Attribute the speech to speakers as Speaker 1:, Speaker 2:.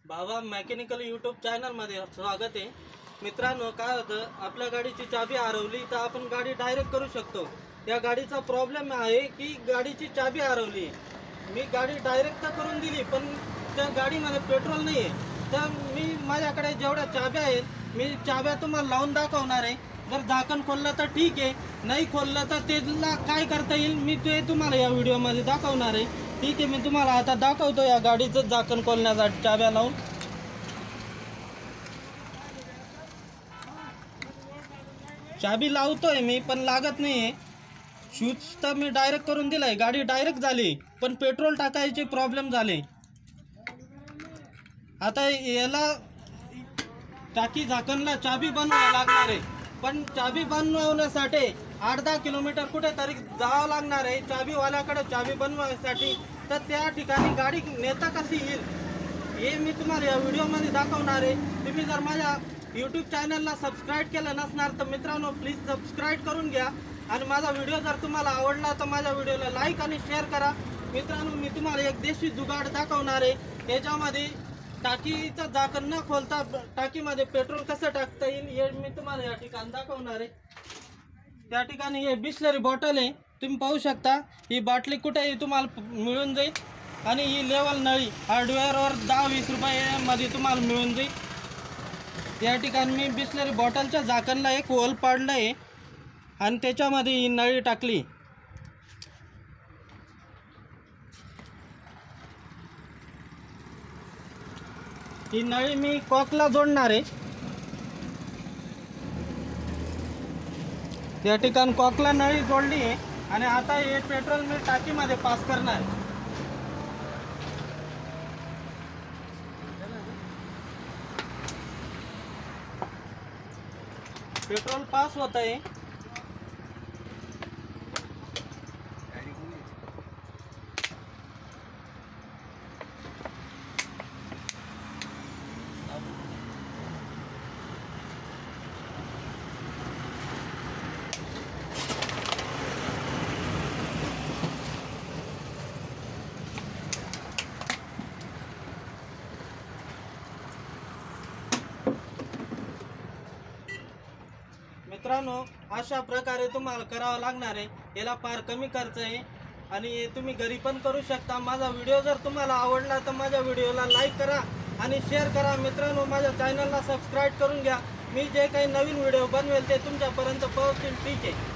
Speaker 1: बाबा mechanical YouTube चॅनलमध्ये स्वागत आहे। मित्रांनो, काय होतं, आपल्या गाडीची चाबी हरवली तर आपण गाडी डायरेक्ट करू शकतो। या गाडीचा प्रॉब्लेम आहे की गाडीची चाबी हरवली। मी गाडी डायरेक्ट तर करून दिली, पण त्या गाडीमध्ये पेट्रोल नाही आहे। तर मी माझ्याकडे जेवढ्या चाब्या आहेत मी चाब्या तुम्हाला लावून दाखवणार आहे। जर झाकण खोललं तर ठीक आहे, नाही खोललं तर त्याला काय करता येईल मी ते तुम्हाला या व्हिडिओमध्ये दाखवणार आहे। ठीक आहे, मी तुम्हाला आता दाखवतो या गाडीचं झाकण खोलण्यासाठी चाब्या लावून। चाबी लावतोय मी पण लागत नाहीये। शूज तर मी डायरेक्ट करून दिलाय, गाडी डायरेक्ट झाली, पण पेट्रोल टाकायचे प्रॉब्लेम झाले। आता याला टाकी झाकणला चाबी बनवायला लागणार आहे, पण चाबी बनवण्यासाठी 8-10 किलोमीटर कुठेतरी जावं लागणार आहे चाबीवाल्याकडे चाबी बनवायसाठी। तर त्या ठिकाणी गाडी नेता कशी येईल हे मी तुम्हाला या व्हिडिओमध्ये दाखवणार आहे। तुम्ही जर माझ्या यूट्यूब चॅनलला सबस्क्राईब केलं नसणार तर मित्रांनो प्लीज सबस्क्राईब करून घ्या, आणि माझा व्हिडिओ जर तुम्हाला आवडला तर माझ्या व्हिडिओला लाईक आणि शेअर करा। मित्रांनो, मी तुम्हाला एक देशी जुगाड दाखवणार आहे। याच्यामध्ये टाकीचं झाकण न खोलता टाकीमध्ये पेट्रोल कसं टाकता येईल हे मी तुम्हाला या ठिकाणी दाखवणार आहे। त्या ठिकाणी हे बिस्लरी बॉटल आहे, तुम्ही पाहू शकता। ही बाटली कुठेही तुम्हाला मिळून जाईल, आणि ही लेवल नळी हार्डवेअरवर 10-20 रुपयामध्ये तुम्हाला मिळून जाईल। या ठिकाणी मी बिस्लरी बॉटलच्या झाकणला एक होल पाडलं आहे आणि त्याच्यामध्ये ही नळी टाकली। ही नळी मी कॉकला जोडणार आहे। या ठिकाणी कॉकला नळी जोडली आहे, आणि आता हे पेट्रोल मी टाकीमध्ये पास करणार आहे। पेट्रोल पास होत आहे। मित्रांनो, अशा प्रकारे तुम्हाला करावं लागणार आहे। याला फार कमी खर्च आहे आणि तुम्ही घरी पण करू शकता। माझा व्हिडिओ जर तुम्हाला आवडला तर माझ्या व्हिडिओला लाईक करा आणि शेअर करा। मित्रांनो, माझ्या चॅनलला सबस्क्राईब करून घ्या। मी जे काही नवीन व्हिडिओ बनवेल ते तुमच्यापर्यंत पोहोचतील। ठीक आहे।